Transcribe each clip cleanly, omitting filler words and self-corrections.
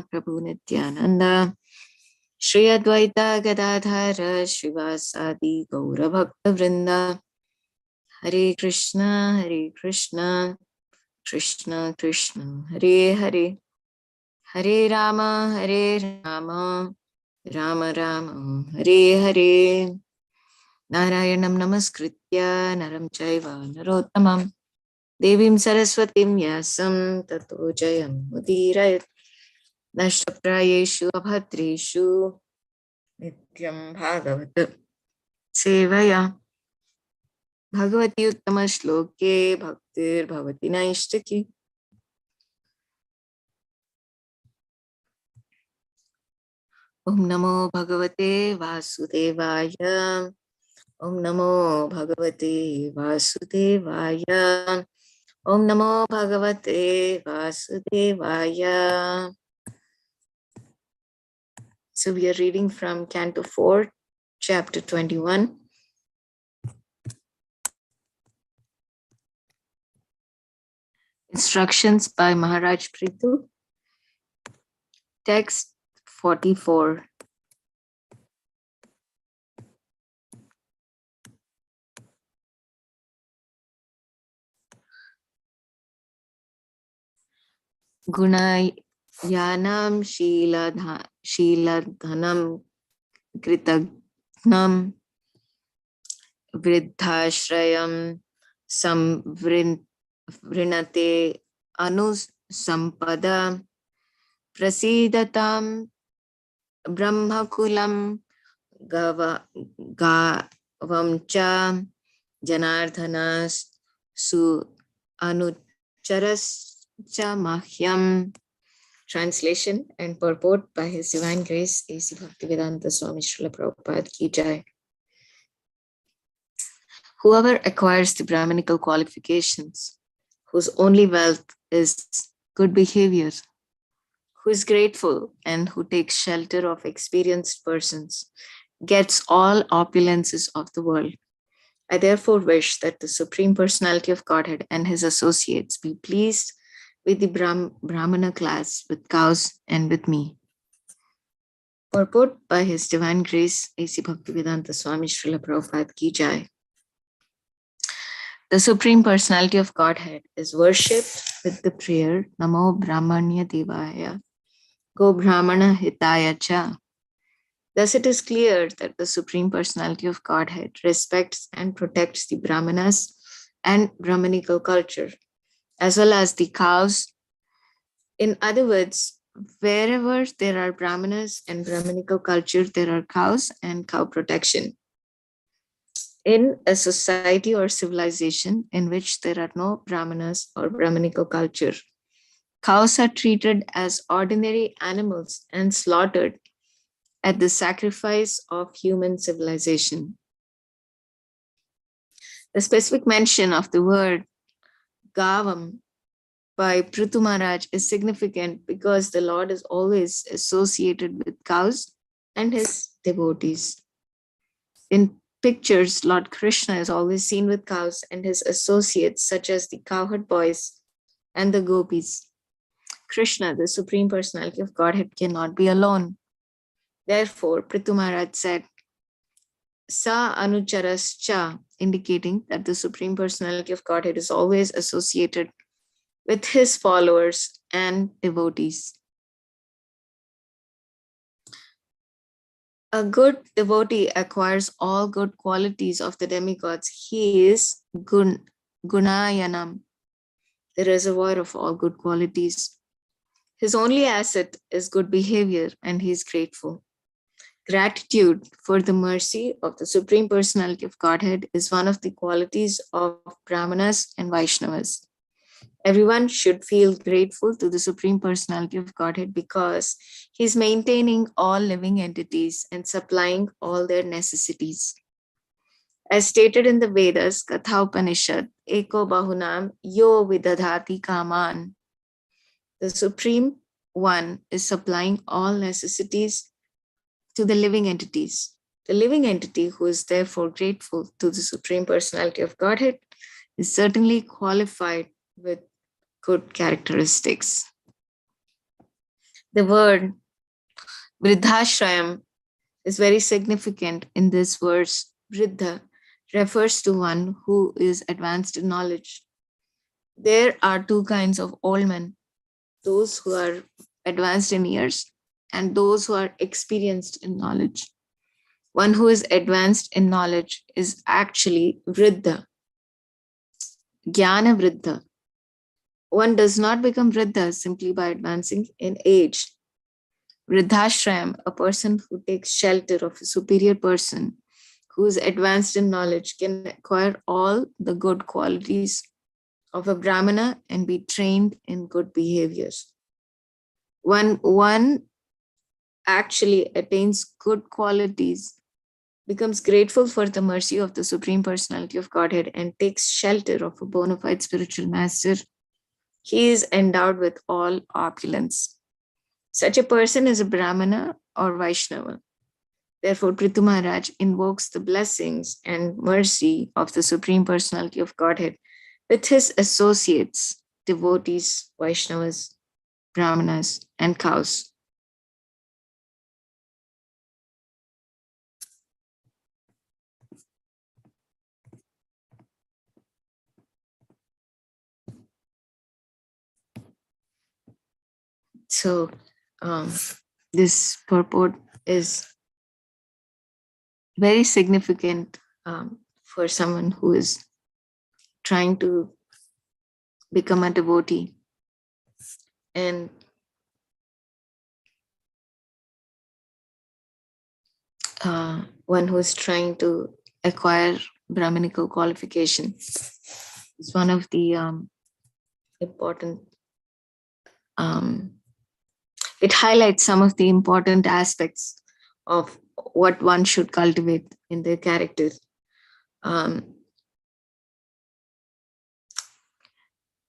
Prabhu Nityananda, Shri Advaita Gadadhara Srivasadi Gaura Bhakta Vrinda, Hare Krishna, Krishna Krishna, Hare Hare, Hare Rama, Rama Rama, Hare Hare. Narayanam Namaskritya Naram Chaiva Narottamam Devim Saraswatim Yasam Tato Jayam Mudirayat Nashtaprayeshu Abhadreshu Nityam Bhagavata Sevaya Bhagavati Uttama Shloke Bhaktir Bhavati Naishtaki. Om Namo Bhagavate Vasudevaya. Om Namo Bhagavate Vasudevaya. Om Namo Bhagavate Vasudevaya. So we are reading from Canto 4, Chapter 21. Instructions by Maharaj Prithu. Text 44. Gunayanam Shiladhanam Kritagnam Vridhashrayam Samvrinate Anusampada Prasidatam Brahmakulam Gavamcha Janardhanas Su Anucharas Mahyam. Translation and purport by His Divine Grace A.C. Bhaktivedanta Swami Srila Prabhupada Ki Jai. Whoever acquires the Brahminical qualifications, whose only wealth is good behavior, who is grateful and who takes shelter of experienced persons, gets all opulences of the world. I therefore wish that the Supreme Personality of Godhead and His associates be pleased with the Brahmana class, with cows, and with me. Purport by His Divine Grace A.C. Bhaktivedanta Swami Srila Prabhupada Ki Jai. The Supreme Personality of Godhead is worshipped with the prayer Namo Brahmanya Devaya Go Brahmana Hitaya Cha. Thus it is clear that the Supreme Personality of Godhead respects and protects the Brahmanas and Brahminical culture, as well as the cows. In other words, wherever there are Brahmanas and Brahminical culture, there are cows and cow protection. In a society or civilization in which there are no Brahmanas or Brahminical culture, cows are treated as ordinary animals and slaughtered at the sacrifice of human civilization. The specific mention of the word Gavam by Prithu Maharaj is significant because the Lord is always associated with cows and his devotees. In pictures, Lord Krishna is always seen with cows and his associates such as the cowherd boys and the gopis. Krishna, the Supreme Personality of Godhead, cannot be alone. Therefore, Prithu Maharaj said, Sa Anucharas Cha, indicating that the Supreme Personality of Godhead is always associated with his followers and devotees. A good devotee acquires all good qualities of the demigods. He is Gunayanam, the reservoir of all good qualities. His only asset is good behavior, and he is grateful. Gratitude for the mercy of the Supreme Personality of Godhead is one of the qualities of Brahmanas and Vaishnavas. Everyone should feel grateful to the Supreme Personality of Godhead because he is maintaining all living entities and supplying all their necessities. As stated in the Vedas, Katha Upanishad, Eko Bahunam Yo Vidadhati Kaman. The Supreme One is supplying all necessities to the living entities. The living entity who is therefore grateful to the Supreme Personality of Godhead is certainly qualified with good characteristics. The word Vriddhashrayam is very significant in this verse. Vriddha refers to one who is advanced in knowledge. There are two kinds of old men, those who are advanced in years and those who are experienced in knowledge. One who is advanced in knowledge is actually Vriddha, Jnana Vriddha. One does not become Vriddha simply by advancing in age. Vriddhashrayam, a person who takes shelter of a superior person who is advanced in knowledge, can acquire all the good qualities of a Brahmana and be trained in good behaviors. One actually attains good qualities, becomes grateful for the mercy of the Supreme Personality of Godhead, and takes shelter of a bona fide spiritual master, he is endowed with all opulence. Such a person is a Brahmana or Vaishnava. Therefore, Prithu Maharaj invokes the blessings and mercy of the Supreme Personality of Godhead with his associates, devotees, Vaishnavas, Brahmanas, and cows. So, this purport is very significant for someone who is trying to become a devotee. And one who is trying to acquire Brahminical qualification is one of the important, it highlights some of the important aspects of what one should cultivate in their character.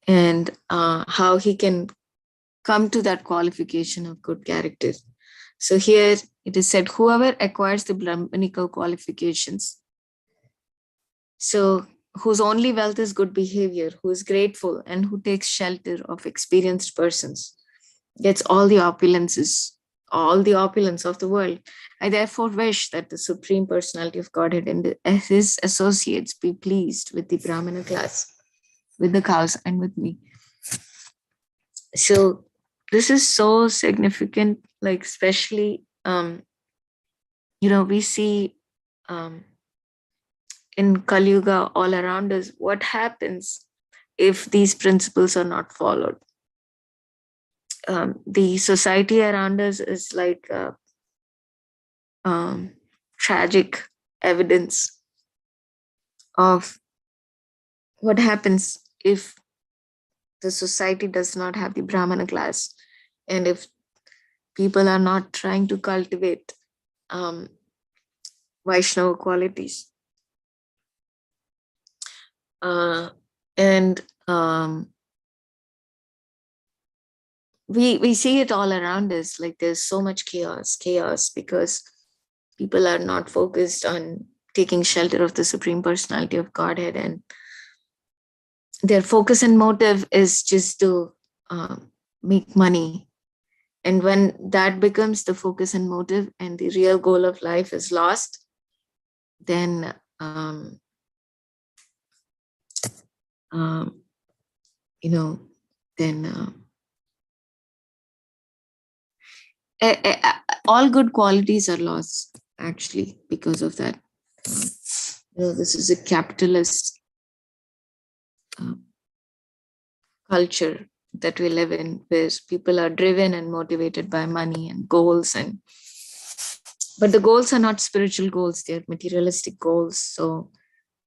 And how he can come to that qualification of good character. So here it is said, whoever acquires the Brahminical qualifications, so whose only wealth is good behavior, who is grateful, and who takes shelter of experienced persons, gets all the opulences, all the opulence of the world. I therefore wish that the Supreme Personality of Godhead and his associates be pleased with the Brahmana class, with the cows, and with me. So this is so significant, like especially, we see in Kali Yuga all around us, what happens if these principles are not followed. The society around us is like tragic evidence of what happens if the society does not have the Brahmana class, and if people are not trying to cultivate Vaishnava qualities. And we see it all around us, like there's so much chaos because people are not focused on taking shelter of the Supreme Personality of Godhead, and their focus and motive is just to make money. And when that becomes the focus and motive and the real goal of life is lost, then all good qualities are lost actually because of that. This is a capitalist culture that we live in, where people are driven and motivated by money and goals, but the goals are not spiritual goals, they're materialistic goals. So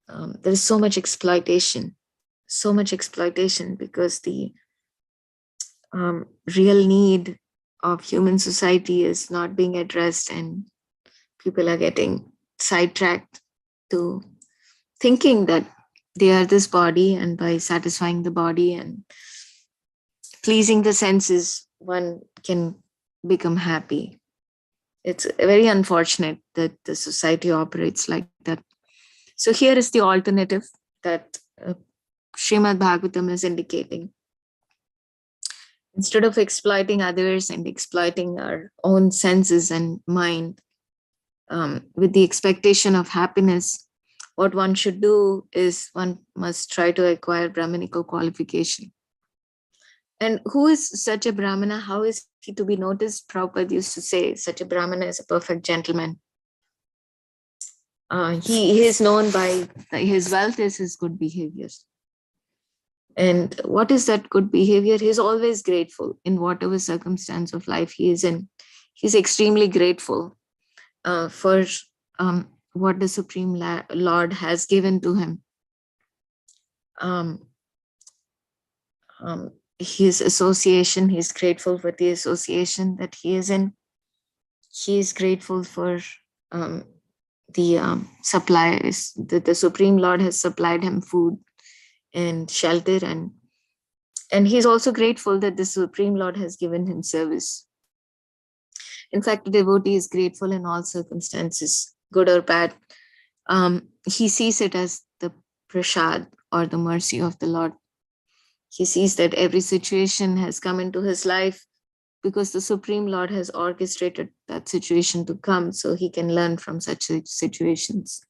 there is so much exploitation because the real need of human society is not being addressed, and people are getting sidetracked to thinking that they are this body, and by satisfying the body and pleasing the senses, one can become happy. It's very unfortunate that the society operates like that. So here is the alternative that Srimad Bhagavatam is indicating. Instead of exploiting others and exploiting our own senses and mind with the expectation of happiness, what one should do is one must try to acquire Brahminical qualification. And who is such a Brahmana? How is he to be noticed? Prabhupada used to say, such a Brahmana is a perfect gentleman. He is known by his wealth is his good behaviors. And what is that good behavior? He's always grateful in whatever circumstance of life he is in. He's extremely grateful for what the Supreme Lord has given to him. His association, he's grateful for the association that he is in. He is grateful for the supplies that the Supreme Lord has supplied him food and shelter, and he's also grateful that the Supreme Lord has given him service. In fact, a devotee is grateful in all circumstances, good or bad. He sees it as the prasad or the mercy of the Lord. He sees that every situation has come into his life because the Supreme Lord has orchestrated that situation to come, so he can learn from such situations.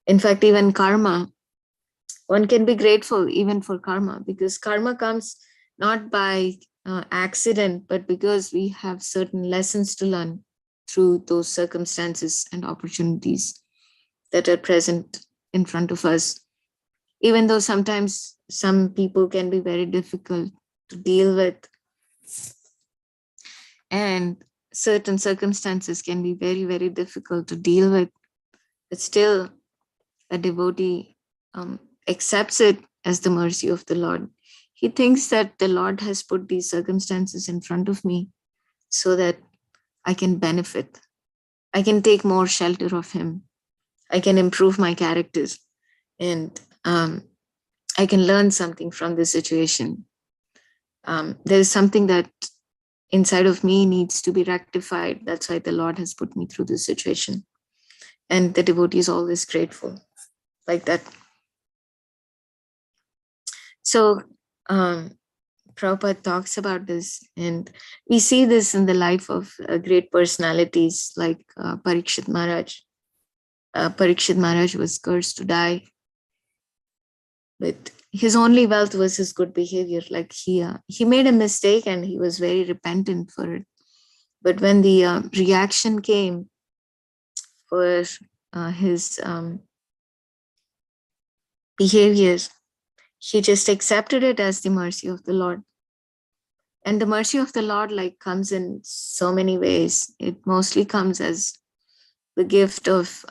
In fact, even karma, one can be grateful even for karma, because karma comes not by accident, but because we have certain lessons to learn through those circumstances and opportunities that are present in front of us. Even though sometimes some people can be very difficult to deal with, and certain circumstances can be very, very difficult to deal with, but still a devotee accepts it as the mercy of the Lord. He thinks that the Lord has put these circumstances in front of me so that I can benefit. I can take more shelter of him. I can improve my characters, and I can learn something from this situation. There is something that inside of me needs to be rectified. That's why the Lord has put me through this situation. And the devotee is always grateful like that. So Prabhupada talks about this, and we see this in the life of great personalities like Parikshit Maharaj. Parikshit Maharaj was cursed to die, but his only wealth was his good behavior. Like he made a mistake and he was very repentant for it. But when the reaction came for his behaviors, he just accepted it as the mercy of the Lord. And the mercy of the Lord comes in so many ways. It mostly comes as the gift of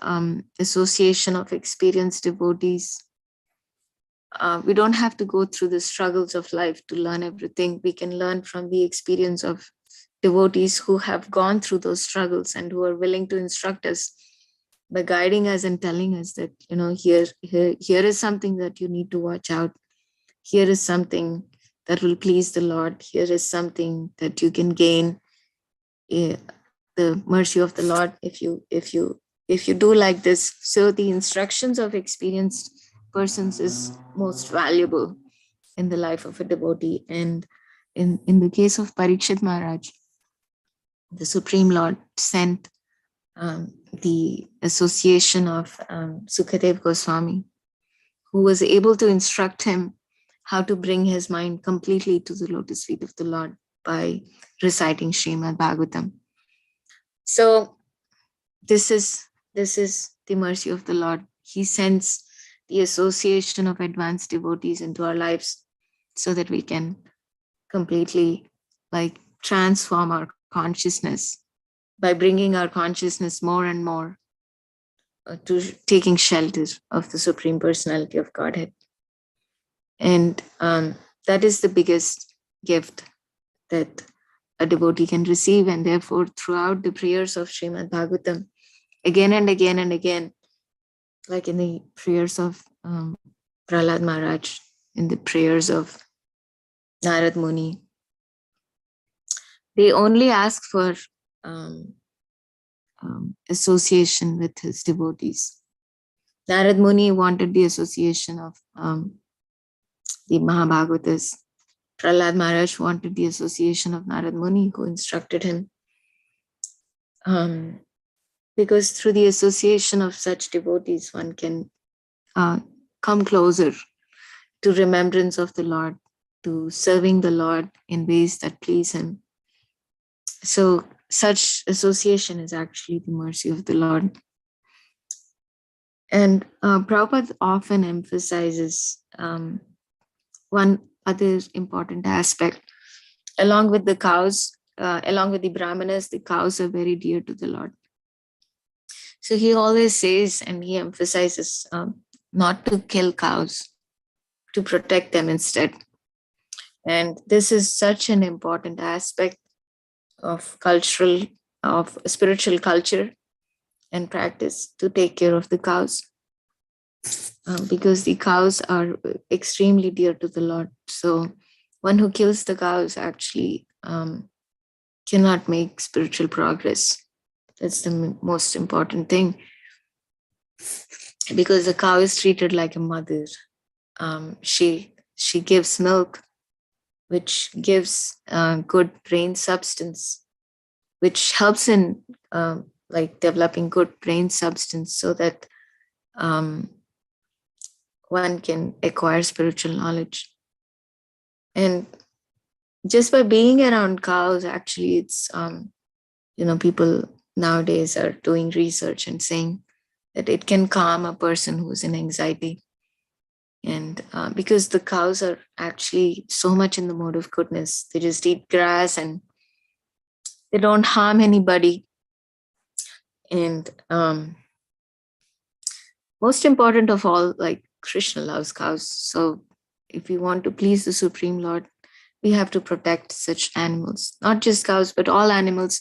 association of experienced devotees. We don't have to go through the struggles of life to learn everything. We can learn from the experience of devotees who have gone through those struggles and who are willing to instruct us by guiding us and telling us that, here is something that you need to watch out. Here is something that will please the Lord. Here is something that you can gain the mercy of the Lord if you do like this. So the instructions of experienced persons is most valuable in the life of a devotee. And in the case of Parikshit Maharaj, the Supreme Lord sent the association of Sukadev Goswami, who was able to instruct him how to bring his mind completely to the lotus feet of the Lord by reciting Srimad Bhagavatam. So this is the mercy of the Lord. He sends the association of advanced devotees into our lives so that we can completely transform our consciousness by bringing our consciousness more and more to taking shelter of the Supreme Personality of Godhead. And that is the biggest gift that a devotee can receive. And therefore, throughout the prayers of Srimad Bhagavatam, again and again and again, like in the prayers of Prahlad Maharaj, in the prayers of Narad Muni, they only ask for association with his devotees. Narad Muni wanted the association of the Mahabhagatas. Prahlad Maharaj wanted the association of Narad Muni, who instructed him. Because through the association of such devotees, one can come closer to remembrance of the Lord, to serving the Lord in ways that please Him. So, such association is actually the mercy of the Lord. And Prabhupada often emphasizes one other important aspect. Along with the cows, along with the Brahmanas, the cows are very dear to the Lord. So he always says, and he emphasizes, not to kill cows, to protect them instead. And this is such an important aspect of spiritual culture and practice, to take care of the cows, because the cows are extremely dear to the Lord. So one who kills the cows actually cannot make spiritual progress. That's the most important thing, because the cow is treated like a mother. She gives milk, which gives good brain substance, which helps in like developing good brain substance, so that one can acquire spiritual knowledge. And just by being around cows, actually, it's people nowadays are doing research and saying that it can calm a person who's in anxiety. And because the cows are actually so much in the mode of goodness, they just eat grass and they don't harm anybody. And most important of all, like, Krishna loves cows. So if we want to please the Supreme Lord, we have to protect such animals, not just cows, but all animals,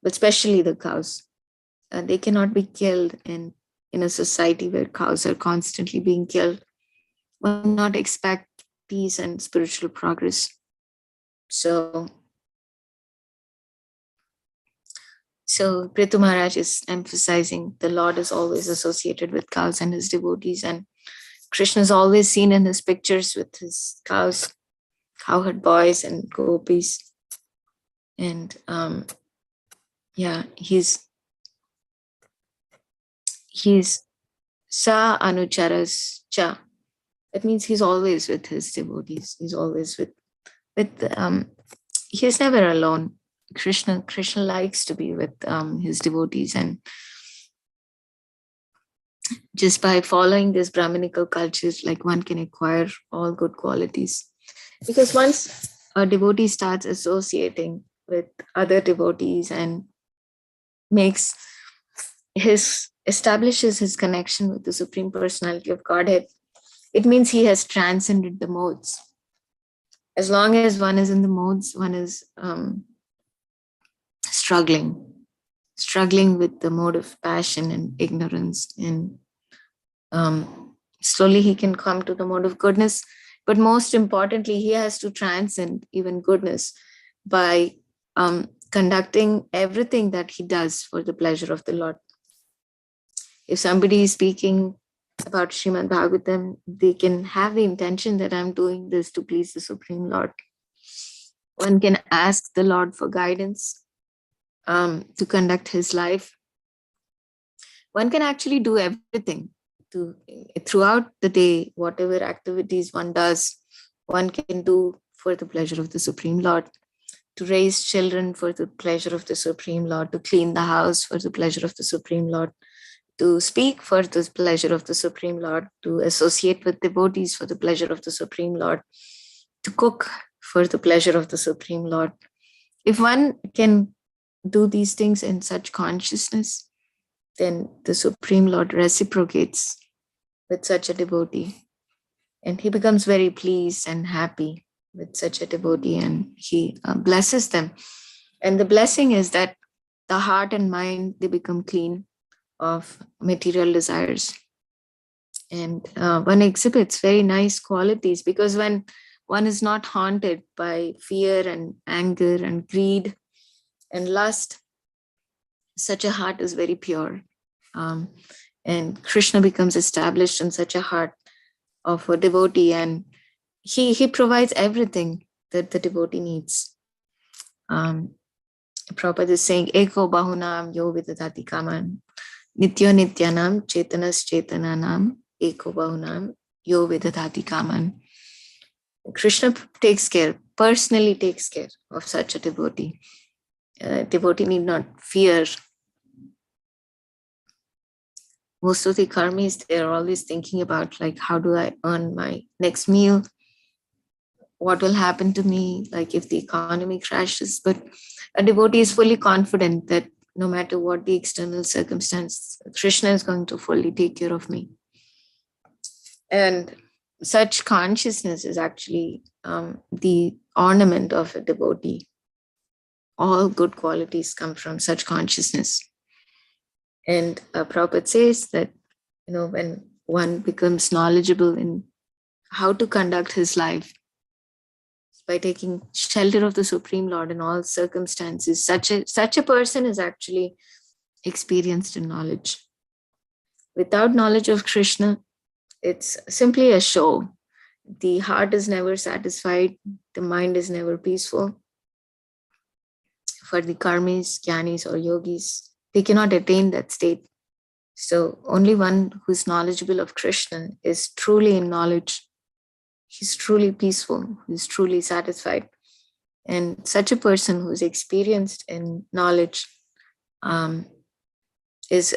but especially the cows. They cannot be killed in a society where cows are constantly being killed. One cannot expect peace and spiritual progress. So Prithu Maharaj is emphasizing the Lord is always associated with cows and his devotees, and Krishna is always seen in his pictures with his cows, cowherd boys and gopis. And he's sa anucharas cha. That means he's always with his devotees. He's always with he's never alone. Krishna likes to be with his devotees, and just by following this Brahminical cultures, like, one can acquire all good qualities. Because once a devotee starts associating with other devotees and establishes his connection with the Supreme Personality of Godhead, it means he has transcended the modes. As long as one is in the modes, one is struggling with the mode of passion and ignorance, and slowly he can come to the mode of goodness. But most importantly, he has to transcend even goodness by conducting everything that he does for the pleasure of the Lord. If somebody is speaking about Srimad Bhagavatam, they can have the intention that I'm doing this to please the Supreme Lord. One can ask the Lord for guidance to conduct his life. One can actually do everything throughout the day. Whatever activities one does, one can do for the pleasure of the Supreme Lord. To raise children for the pleasure of the Supreme Lord, to clean the house for the pleasure of the Supreme Lord, to speak for the pleasure of the Supreme Lord, to associate with devotees for the pleasure of the Supreme Lord, to cook for the pleasure of the Supreme Lord. If one can do these things in such consciousness, then the Supreme Lord reciprocates with such a devotee, and he becomes very pleased and happy with such a devotee, and he blesses them. And the blessing is that the heart and mind, they become clean of material desires, and one exhibits very nice qualities, because when one is not haunted by fear and anger and greed and lust, such a heart is very pure, and Krishna becomes established in such a heart of a devotee, and he provides everything that the devotee needs. Prabhupada is saying, Eko bahunam yo vidadati kaman, nityo nityanam chetanas chetananam, eko bahunam yo vidadati kaman. Krishna personally takes care of such a devotee. Devotee need not fear. Most of the karmis, they're always thinking about, like, how do I earn my next meal? What will happen to me, like if the economy crashes? But a devotee is fully confident that no matter what the external circumstance, Krishna is going to fully take care of me. And such consciousness is actually the ornament of a devotee. All good qualities come from such consciousness. And Prabhupada says that, when one becomes knowledgeable in how to conduct his life by taking shelter of the Supreme Lord in all circumstances, such a person is actually experienced in knowledge. Without knowledge of Krishna, it's simply a show. The heart is never satisfied, the mind is never peaceful. For the karmis, jnanis, or yogis, they cannot attain that state. So only one who's knowledgeable of Krishna is truly in knowledge. He's truly peaceful, he's truly satisfied. And such a person who's experienced in knowledge is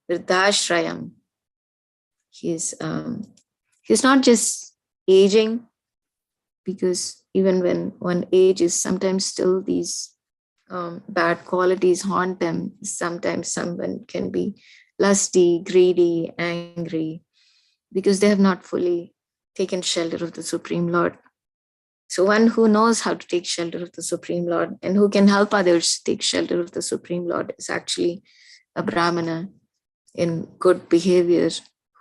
Vriddhashrayam. He's not just aging, because even when one ages, sometimes still these bad qualities haunt them. Sometimes someone can be lusty, greedy, angry, because they have not fully taken shelter of the Supreme Lord. So one who knows how to take shelter of the Supreme Lord and who can help others take shelter of the Supreme Lord is actually a Brahmana in good behavior,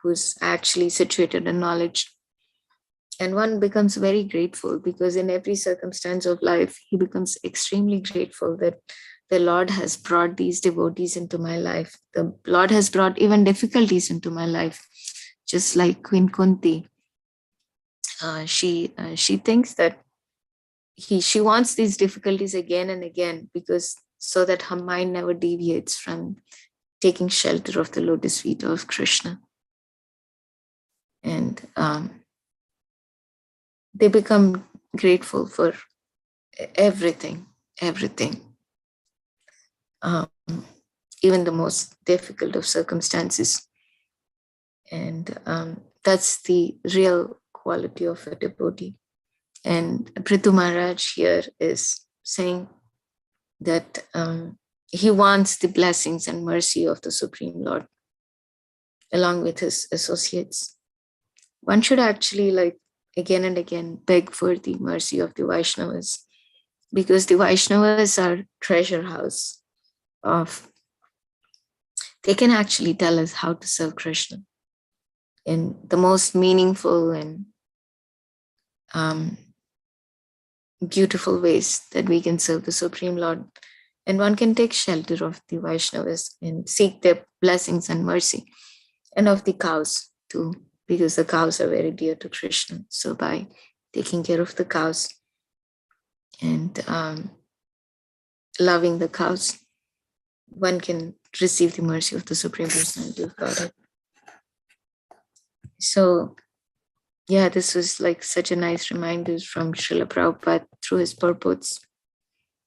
who's actually situated in knowledge. And one becomes very grateful, because in every circumstance of life, he becomes extremely grateful that the Lord has brought these devotees into my life. The Lord has brought even difficulties into my life, just like Queen Kunti. She thinks that she wants these difficulties again and again, because so that her mind never deviates from taking shelter of the lotus feet of Krishna. And they become grateful for everything, even the most difficult of circumstances. And that's the real quality of a devotee. And Prithu Maharaj here is saying that he wants the blessings and mercy of the Supreme Lord along with his associates. One should actually, like, again and again beg for the mercy of the Vaishnavas, because the Vaishnavas are treasure house of, they can actually tell us how to serve Krishna in the most meaningful and beautiful ways that we can serve the Supreme Lord. And one can take shelter of the Vaishnavas and seek their blessings and mercy, and of the cows too, because the cows are very dear to Krishna. So by taking care of the cows and loving the cows, one can receive the mercy of the Supreme Personality of Godhead. So yeah, this was like such a nice reminder from Srila Prabhupada through his purports,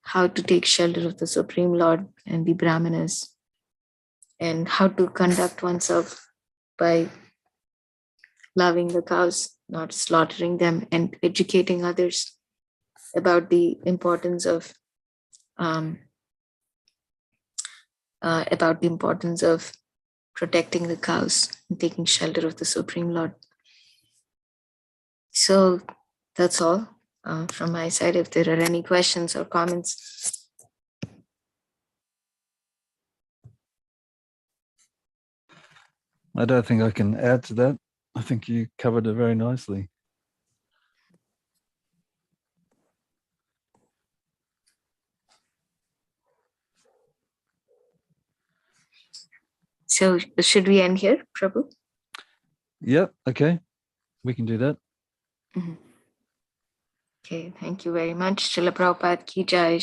how to take shelter of the Supreme Lord and the Brahmanas, and how to conduct oneself by loving the cows, not slaughtering them, and educating others about the importance of protecting the cows and taking shelter of the Supreme Lord. So that's all from my side. If there are any questions or comments. I don't think I can add to that. I think you covered it very nicely. So should we end here, Prabhu? Yep, okay. We can do that. Mm-hmm. Okay, thank you very much. Srila Prabhupada ki jai.